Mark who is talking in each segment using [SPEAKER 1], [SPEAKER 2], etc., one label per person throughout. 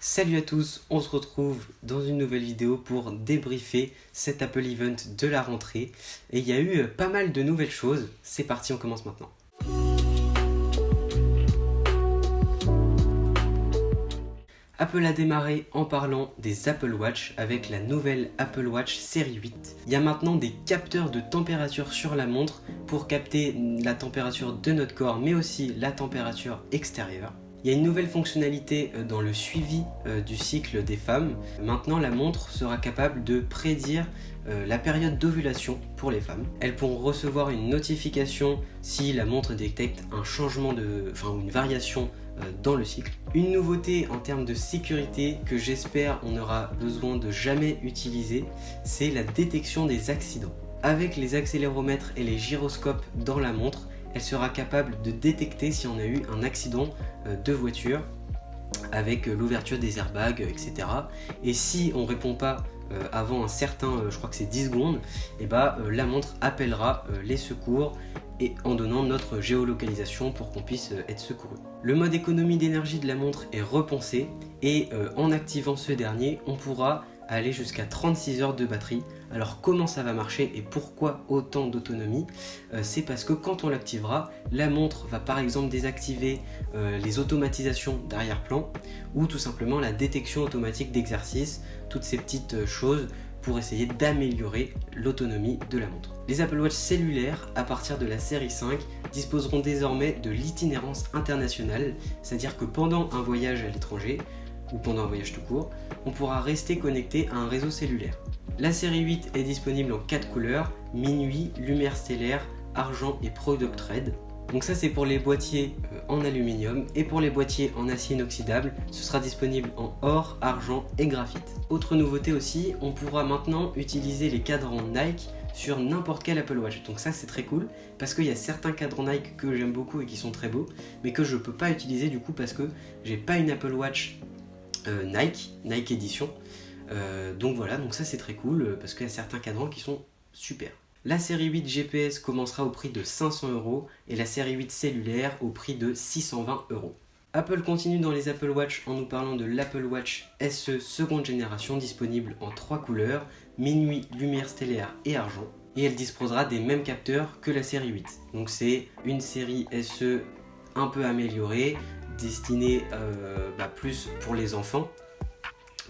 [SPEAKER 1] Salut à tous, on se retrouve dans une nouvelle vidéo pour débriefer cet Apple Event de la rentrée. Et il y a eu pas mal de nouvelles choses. C'est parti, on commence maintenant. Apple a démarré en parlant des Apple Watch avec la nouvelle Apple Watch série 8. Il y a maintenant des capteurs de température sur la montre pour capter la température de notre corps mais aussi la température extérieure. Il y a une nouvelle fonctionnalité dans le suivi du cycle des femmes. Maintenant, la montre sera capable de prédire la période d'ovulation pour les femmes. Elles pourront recevoir une notification si la montre détecte un changement ou une variation dans le cycle. Une nouveauté en termes de sécurité que j'espère on n'aura besoin de jamais utiliser, c'est la détection des accidents. Avec les accéléromètres et les gyroscopes dans la montre, elle sera capable de détecter si on a eu un accident de voiture avec l'ouverture des airbags, etc. Et si on ne répond pas avant un certain, je crois que c'est 10 secondes, et la montre appellera les secours et en donnant notre géolocalisation pour qu'on puisse être secouru. Le mode économie d'énergie de la montre est repensé et en activant ce dernier, on pourra aller jusqu'à 36 heures de batterie. Alors comment ça va marcher et pourquoi autant d'autonomie? C'est parce que quand on l'activera, la montre va par exemple désactiver les automatisations d'arrière-plan ou tout simplement la détection automatique d'exercice, toutes ces petites choses pour essayer d'améliorer l'autonomie de la montre. Les Apple Watch cellulaires à partir de la série 5 disposeront désormais de l'itinérance internationale, c'est-à-dire que pendant un voyage à l'étranger, ou pendant un voyage tout court, on pourra rester connecté à un réseau cellulaire. La série 8 est disponible en 4 couleurs, minuit, lumière stellaire, argent et product red. Donc ça c'est pour les boîtiers en aluminium, et pour les boîtiers en acier inoxydable, ce sera disponible en or, argent et graphite. Autre nouveauté aussi, on pourra maintenant utiliser les cadrans Nike sur n'importe quel Apple Watch. Donc ça c'est très cool parce qu'il y a certains cadrans Nike que j'aime beaucoup et qui sont très beaux, mais que je peux pas utiliser du coup parce que j'ai pas une Apple Watch Nike Edition. Donc voilà, donc ça c'est très cool parce qu'il y a certains cadrans qui sont super. La série 8 GPS commencera au prix de 500 € et la série 8 cellulaire au prix de 620 €. Apple continue dans les Apple Watch en nous parlant de l'Apple Watch SE seconde génération disponible en 3 couleurs, minuit, lumière stellaire et argent. Et elle disposera des mêmes capteurs que la série 8. Donc c'est une série SE un peu améliorée, destinée plus pour les enfants,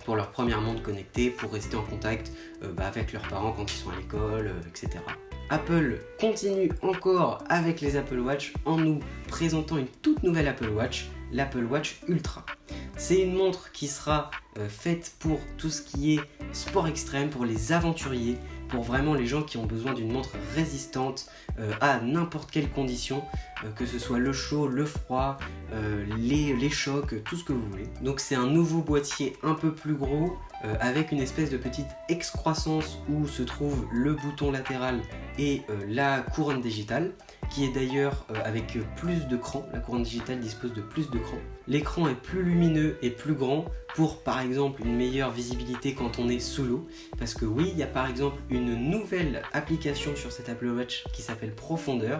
[SPEAKER 1] pour leur première montre connectée, pour rester en contact avec leurs parents quand ils sont à l'école, etc. Apple continue encore avec les Apple Watch en nous présentant une toute nouvelle Apple Watch, l'Apple Watch Ultra. C'est une montre qui sera faite pour tout ce qui est sport extrême, pour les aventuriers, pour vraiment les gens qui ont besoin d'une montre résistante à n'importe quelle condition, que ce soit le chaud, le froid, les chocs, tout ce que vous voulez. Donc c'est un nouveau boîtier un peu plus gros, avec une espèce de petite excroissance où se trouve le bouton latéral et la couronne digitale, qui est d'ailleurs avec plus de crans. La couronne digitale dispose de plus de crans. L'écran est plus lumineux et plus grand pour par exemple une meilleure visibilité quand on est sous l'eau, parce que oui, il y a par exemple une nouvelle application sur cette Apple Watch qui s'appelle Profondeur,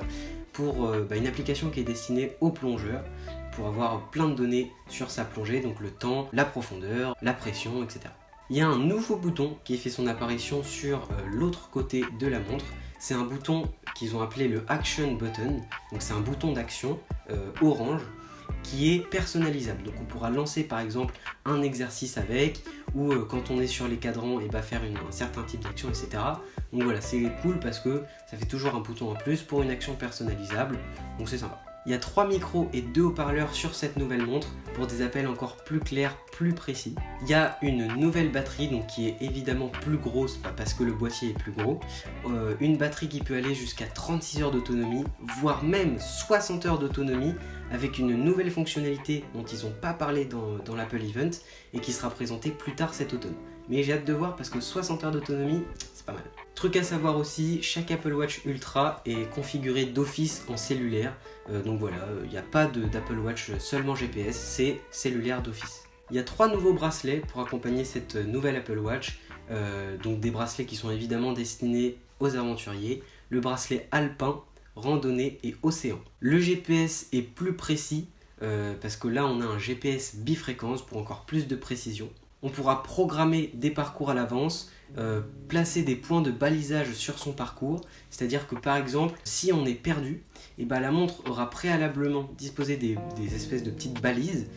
[SPEAKER 1] pour une application qui est destinée aux plongeurs, pour avoir plein de données sur sa plongée, donc le temps, la profondeur, la pression, etc. Il y a un nouveau bouton qui fait son apparition sur l'autre côté de la montre. C'est un bouton qu'ils ont appelé le Action Button, donc c'est un bouton d'action orange qui est personnalisable. Donc on pourra lancer par exemple un exercice avec, ou quand on est sur les cadrans, faire un certain type d'action, etc. Donc voilà, c'est cool parce que ça fait toujours un bouton en plus pour une action personnalisable, donc c'est sympa. Il y a 3 micros et 2 haut-parleurs sur cette nouvelle montre pour des appels encore plus clairs, plus précis. Il y a une nouvelle batterie donc qui est évidemment plus grosse, pas parce que le boîtier est plus gros. Une batterie qui peut aller jusqu'à 36 heures d'autonomie, voire même 60 heures d'autonomie, avec une nouvelle fonctionnalité dont ils n'ont pas parlé dans l'Apple Event et qui sera présentée plus tard cet automne. Mais j'ai hâte de voir parce que 60 heures d'autonomie, c'est pas mal. Truc à savoir aussi, chaque Apple Watch Ultra est configuré d'office en cellulaire. Donc voilà, il n'y a pas d'Apple Watch seulement GPS, c'est cellulaire d'office. Il y a 3 nouveaux bracelets pour accompagner cette nouvelle Apple Watch. Donc des bracelets qui sont évidemment destinés aux aventuriers. Le bracelet alpin, randonnée et océan. Le GPS est plus précis, parce que là on a un GPS bifréquence pour encore plus de précision. On pourra programmer des parcours à l'avance, placer des points de balisage sur son parcours, c'est-à-dire que par exemple, si on est perdu, et ben la montre aura préalablement disposé des espèces de petites balises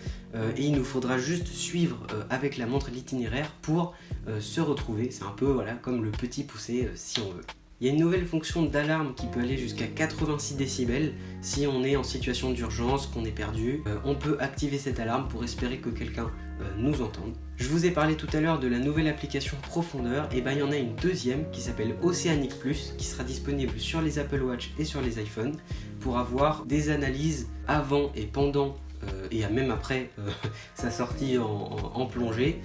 [SPEAKER 1] et il nous faudra juste suivre avec la montre l'itinéraire pour se retrouver. C'est un peu voilà, comme le petit poussé si on veut. Il y a une nouvelle fonction d'alarme qui peut aller jusqu'à 86 décibels. Si on est en situation d'urgence, qu'on est perdu, on peut activer cette alarme pour espérer que quelqu'un nous entende. Je vous ai parlé tout à l'heure de la nouvelle application Profondeur, et ben il y en a une deuxième qui s'appelle Oceanic Plus, qui sera disponible sur les Apple Watch et sur les iPhones pour avoir des analyses avant et pendant et même après sa sortie en plongée.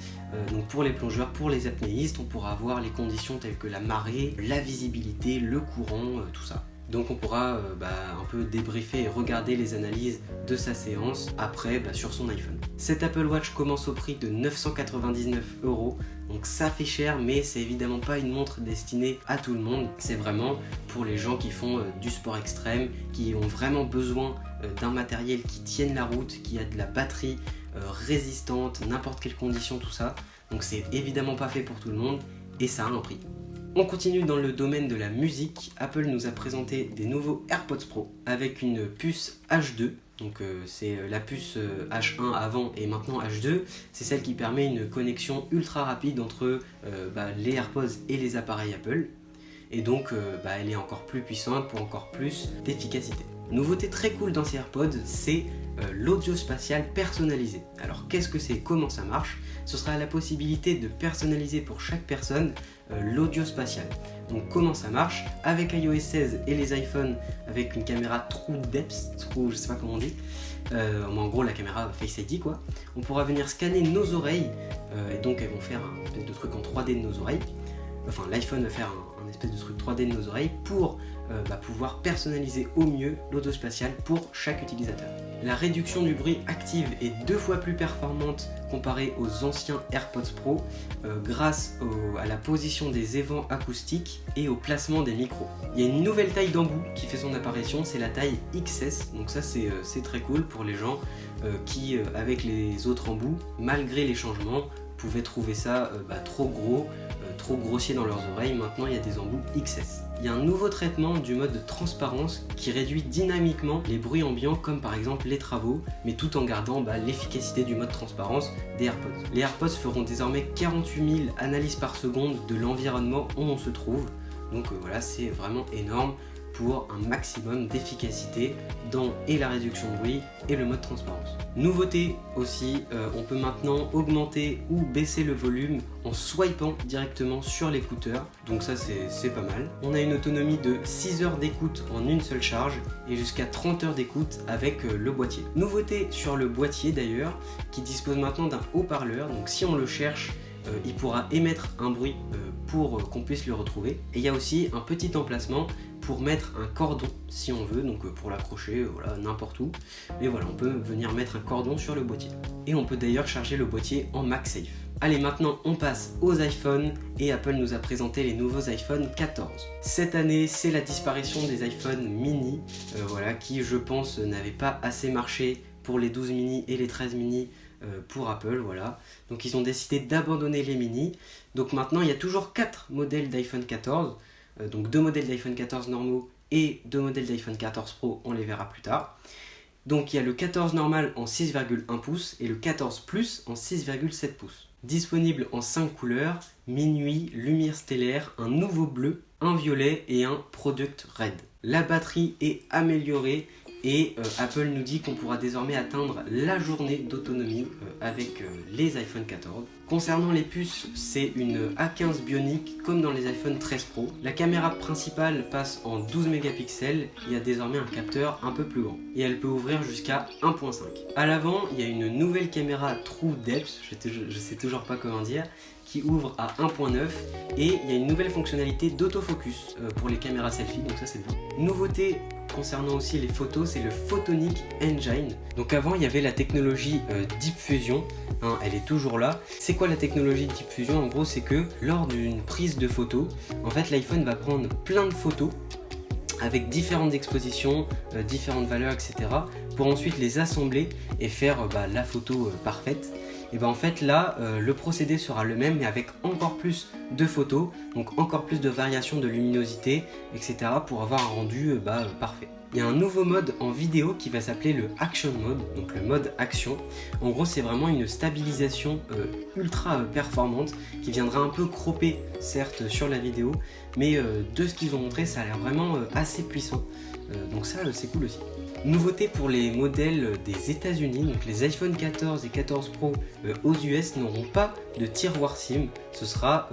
[SPEAKER 1] Donc pour les plongeurs, pour les apnéistes, on pourra avoir les conditions telles que la marée, la visibilité, le courant, tout ça. Donc on pourra un peu débriefer et regarder les analyses de sa séance après sur son iPhone. Cet Apple Watch commence au prix de 999 €. Donc ça fait cher, mais c'est évidemment pas une montre destinée à tout le monde. C'est vraiment pour les gens qui font du sport extrême, qui ont vraiment besoin d'un matériel qui tienne la route, qui a de la batterie résistante, n'importe quelle condition, tout ça. Donc c'est évidemment pas fait pour tout le monde et ça a un prix. On continue dans le domaine de la musique. Apple nous a présenté des nouveaux AirPods Pro avec une puce H2. Donc c'est la puce H1 avant et maintenant H2. C'est celle qui permet une connexion ultra rapide entre les AirPods et les appareils Apple. Et donc elle est encore plus puissante pour encore plus d'efficacité. Nouveauté très cool dans ces AirPods, c'est l'audio spatial personnalisé. Alors qu'est-ce que c'est, comment ça marche? Ce sera la possibilité de personnaliser pour chaque personne l'audio spatial. Donc comment ça marche? Avec iOS 16 et les iPhones avec une caméra True Depth, je sais pas comment on dit, en gros la caméra Face ID quoi, on pourra venir scanner nos oreilles et donc elles vont faire un espèce de truc en 3D de nos oreilles. Enfin l'iPhone va faire un espèce de truc 3D de nos oreilles pour pouvoir personnaliser au mieux l'audio spatial pour chaque utilisateur. La réduction du bruit active est 2 fois plus performante comparée aux anciens AirPods Pro grâce à la position des évents acoustiques et au placement des micros. Il y a une nouvelle taille d'embout qui fait son apparition, c'est la taille XS, donc ça c'est très cool pour les gens qui avec les autres embouts, malgré les changements, pouvaient trouver ça trop gros, trop grossier dans leurs oreilles. Maintenant il y a des embouts XS. Il y a un nouveau traitement du mode de transparence qui réduit dynamiquement les bruits ambiants comme par exemple les travaux, mais tout en gardant l'efficacité du mode transparence des AirPods. Les AirPods feront désormais 48 000 analyses par seconde de l'environnement où on se trouve. Donc voilà, c'est vraiment énorme pour un maximum d'efficacité dans la réduction de bruit et le mode transparence. Nouveauté aussi, on peut maintenant augmenter ou baisser le volume en swipant directement sur l'écouteur, donc ça c'est pas mal. On a une autonomie de 6 heures d'écoute en une seule charge et jusqu'à 30 heures d'écoute avec le boîtier. Nouveauté sur le boîtier d'ailleurs, qui dispose maintenant d'un haut-parleur, donc si on le cherche, il pourra émettre un bruit pour qu'on puisse le retrouver. Et il y a aussi un petit emplacement pour mettre un cordon si on veut, donc pour l'accrocher n'importe où. Mais voilà, on peut venir mettre un cordon sur le boîtier. Et on peut d'ailleurs charger le boîtier en MagSafe. Allez, maintenant on passe aux iPhones et Apple nous a présenté les nouveaux iPhone 14. Cette année, c'est la disparition des iPhone mini, qui je pense n'avaient pas assez marché pour les 12 mini et les 13 mini pour Apple, voilà. Donc ils ont décidé d'abandonner les mini. Donc maintenant il y a toujours 4 modèles d'iPhone 14, donc 2 modèles d'iPhone 14 normaux et 2 modèles d'iPhone 14 Pro, on les verra plus tard. Donc il y a le 14 normal en 6,1 pouces et le 14 Plus en 6,7 pouces. Disponible en 5 couleurs, minuit, lumière stellaire, un nouveau bleu, un violet et un product red. La batterie est améliorée et Apple nous dit qu'on pourra désormais atteindre la journée d'autonomie avec les iPhone 14. Concernant les puces, c'est une A15 Bionic comme dans les iPhone 13 Pro. La caméra principale passe en 12 mégapixels, il y a désormais un capteur un peu plus grand et elle peut ouvrir jusqu'à 1.5. À l'avant, il y a une nouvelle caméra True Depth, je sais toujours pas comment dire, qui ouvre à 1.9 et il y a une nouvelle fonctionnalité d'autofocus pour les caméras selfie, donc ça c'est bien. Nouveauté concernant aussi les photos, c'est le Photonic Engine. Donc avant il y avait la technologie Deep Fusion, elle est toujours là. C'est quoi la technologie Deep Fusion? En gros c'est que lors d'une prise de photo, en fait l'iPhone va prendre plein de photos avec différentes expositions, différentes valeurs, etc. pour ensuite les assembler et faire la photo parfaite. Et en fait là, le procédé sera le même mais avec encore plus de photos, donc encore plus de variations de luminosité, etc. pour avoir un rendu parfait. Il y a un nouveau mode en vidéo qui va s'appeler le Action Mode, donc le mode action. En gros, c'est vraiment une stabilisation ultra performante qui viendra un peu cropper, certes, sur la vidéo, mais de ce qu'ils ont montré, ça a l'air vraiment assez puissant. Donc ça, c'est cool aussi. Nouveauté pour les modèles des États-Unis, donc les iPhone 14 et 14 Pro aux US n'auront pas de tiroir SIM, ce sera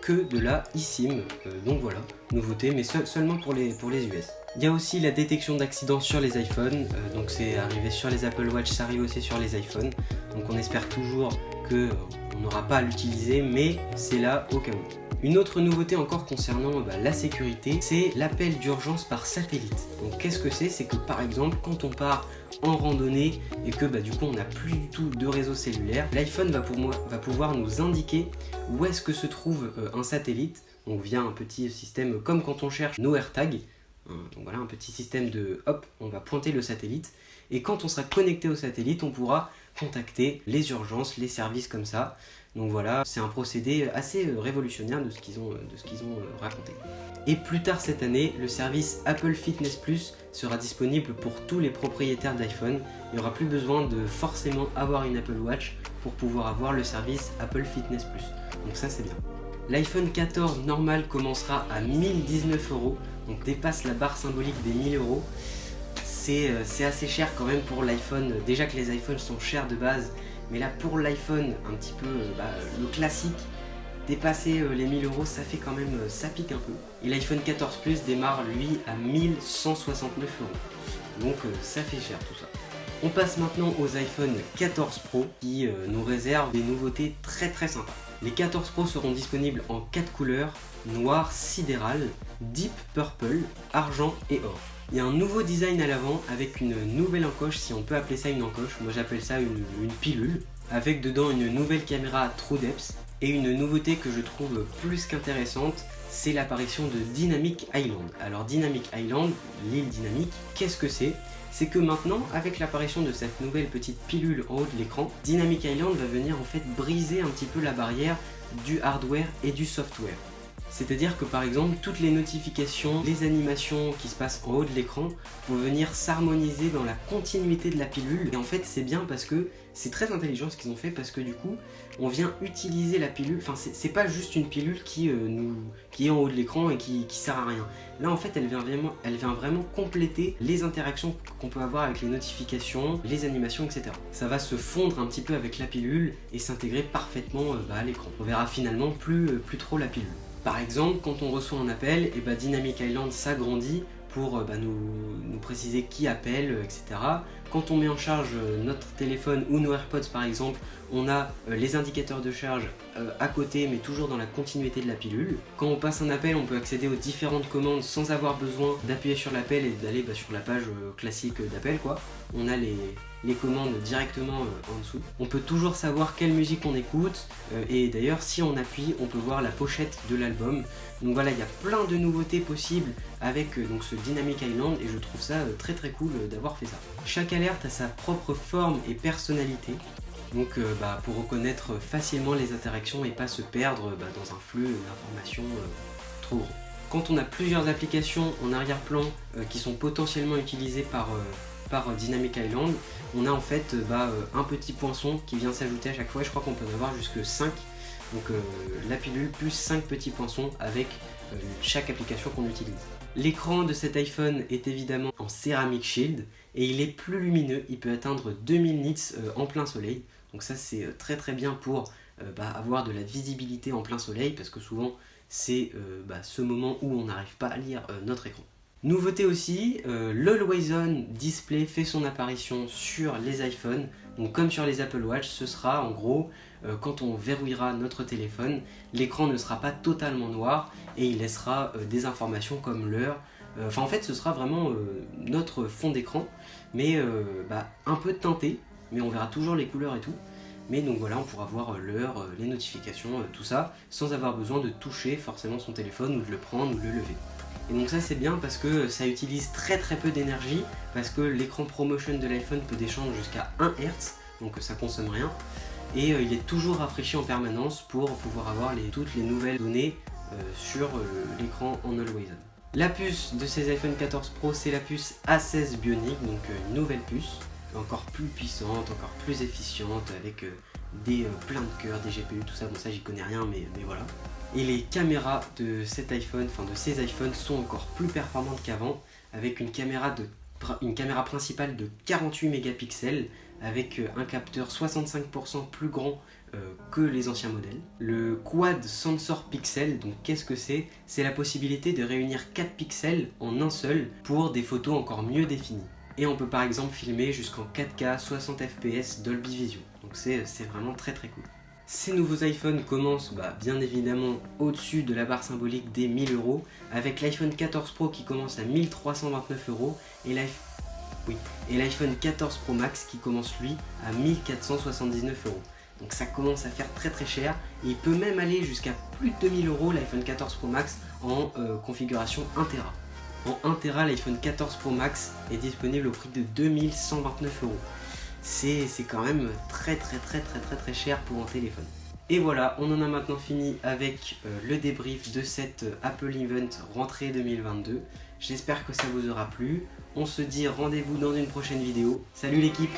[SPEAKER 1] que de la eSIM. Donc voilà, nouveauté, mais seulement pour les US. Il y a aussi la détection d'accidents sur les iPhones, donc c'est arrivé sur les Apple Watch, ça arrive aussi sur les iPhones. Donc on espère toujours qu'on n'aura pas à l'utiliser, mais c'est là au cas où. Une autre nouveauté encore concernant la sécurité, c'est l'appel d'urgence par satellite. Donc qu'est-ce que c'est? C'est que par exemple, quand on part en randonnée et que du coup on n'a plus du tout de réseau cellulaire, l'iPhone va pouvoir nous indiquer où est-ce que se trouve un satellite, donc via un petit système comme quand on cherche nos AirTags. Donc voilà, un petit système de hop, on va pointer le satellite et quand on sera connecté au satellite, on pourra contacter les urgences, les services comme ça. Donc voilà, c'est un procédé assez révolutionnaire de ce qu'ils ont raconté. Et plus tard cette année, le service Apple Fitness Plus sera disponible pour tous les propriétaires d'iPhone. Il n'y aura plus besoin de forcément avoir une Apple Watch pour pouvoir avoir le service Apple Fitness Plus. Donc ça c'est bien. L'iPhone 14 normal commencera à 1019 €, donc dépasse la barre symbolique des 1000 €. C'est assez cher quand même pour l'iPhone, déjà que les iPhones sont chers de base, mais là pour l'iPhone un petit peu le classique, dépasser les 1000 €, ça fait quand même, ça pique un peu. Et l'iPhone 14 Plus démarre lui à 1169 €, donc ça fait cher tout ça. On passe maintenant aux iPhone 14 Pro qui nous réservent des nouveautés très sympas. Les 14 Pro seront disponibles en 4 couleurs, noir sidéral, deep purple, argent et or. Il y a un nouveau design à l'avant avec une nouvelle encoche, si on peut appeler ça une encoche, moi j'appelle ça une pilule, avec dedans une nouvelle caméra True Depth. Et une nouveauté que je trouve plus qu'intéressante, c'est l'apparition de Dynamic Island. Alors Dynamic Island, l'île dynamique, qu'est-ce que c'est? C'est que maintenant, avec l'apparition de cette nouvelle petite pilule en haut de l'écran, Dynamic Island va venir en fait briser un petit peu la barrière du hardware et du software. C'est-à-dire que par exemple, toutes les notifications, les animations qui se passent en haut de l'écran vont venir s'harmoniser dans la continuité de la pilule. Et en fait, c'est bien parce que c'est très intelligent ce qu'ils ont fait, parce que du coup, on vient utiliser la pilule. Enfin, c'est pas juste une pilule qui est en haut de l'écran et qui sert à rien. Là, en fait, elle vient vraiment compléter les interactions qu'on peut avoir avec les notifications, les animations, etc. Ça va se fondre un petit peu avec la pilule et s'intégrer parfaitement à l'écran. On verra finalement plus trop la pilule. Par exemple, quand on reçoit un appel, et Dynamic Island s'agrandit pour nous préciser qui appelle, etc. Quand on met en charge notre téléphone ou nos AirPods par exemple, on a les indicateurs de charge à côté mais toujours dans la continuité de la pilule. Quand on passe un appel, on peut accéder aux différentes commandes sans avoir besoin d'appuyer sur l'appel et d'aller sur la page classique d'appel quoi. On a les commandes directement en dessous. On peut toujours savoir quelle musique on écoute et d'ailleurs si on appuie on peut voir la pochette de l'album. Donc voilà, il y a plein de nouveautés possibles avec donc ce Dynamic Island et je trouve ça très cool d'avoir fait ça. Chaque alerte a sa propre forme et personnalité. Donc pour reconnaître facilement les interactions et pas se perdre dans un flux d'informations trop gros. Quand on a plusieurs applications en arrière-plan qui sont potentiellement utilisées par Dynamic Island, on a en fait un petit poinçon qui vient s'ajouter à chaque fois. Je crois qu'on peut en avoir jusque 5. Donc la pilule plus 5 petits poinçons avec chaque application qu'on utilise. L'écran de cet iPhone est évidemment en Ceramic Shield et il est plus lumineux, il peut atteindre 2000 nits en plein soleil. Donc ça c'est très bien pour avoir de la visibilité en plein soleil parce que souvent c'est ce moment où on n'arrive pas à lire notre écran. Nouveauté aussi, l'Always On Display fait son apparition sur les iPhones. Donc comme sur les Apple Watch, ce sera en gros quand on verrouillera notre téléphone, l'écran ne sera pas totalement noir et il laissera des informations comme l'heure. En fait ce sera vraiment notre fond d'écran, mais un peu teinté, mais on verra toujours les couleurs et tout. Mais donc voilà, on pourra voir l'heure, les notifications, tout ça, sans avoir besoin de toucher forcément son téléphone ou de le prendre ou de le lever. Et donc ça c'est bien parce que ça utilise très peu d'énergie, parce que l'écran ProMotion de l'iPhone peut descendre jusqu'à 1 Hz, donc ça consomme rien. Et il est toujours rafraîchi en permanence pour pouvoir avoir toutes les nouvelles données sur l'écran en Always On. La puce de ces iPhone 14 Pro, c'est la puce A16 Bionic, donc une nouvelle puce, encore plus puissante, encore plus efficiente, avec plein de cœurs, des GPU, tout ça. Bon, ça j'y connais rien, mais voilà. Et les caméras de cet iPhone, enfin de ces iPhones, sont encore plus performantes qu'avant, avec une caméra principale de 48 mégapixels, avec un capteur 65% plus grand que les anciens modèles. Le Quad Sensor Pixel, donc qu'est-ce que c'est? C'est la possibilité de réunir 4 pixels en un seul pour des photos encore mieux définies. Et on peut par exemple filmer jusqu'en 4K 60 fps Dolby Vision. Donc c'est vraiment très cool. Ces nouveaux iPhones commencent bien évidemment au-dessus de la barre symbolique des 1000 €, avec l'iPhone 14 Pro qui commence à 1329 € et l'iPhone 14 Pro Max qui commence lui à 1479 €. Donc ça commence à faire très cher, et il peut même aller jusqu'à plus de 2000 € l'iPhone 14 Pro Max en configuration 1 Tera. En 1 Tera, l'iPhone 14 Pro Max est disponible au prix de 2129 €. C'est quand même très cher pour un téléphone. Et voilà, on en a maintenant fini avec le débrief de cette Apple Event rentrée 2022. J'espère que ça vous aura plu. On se dit rendez-vous dans une prochaine vidéo. Salut l'équipe!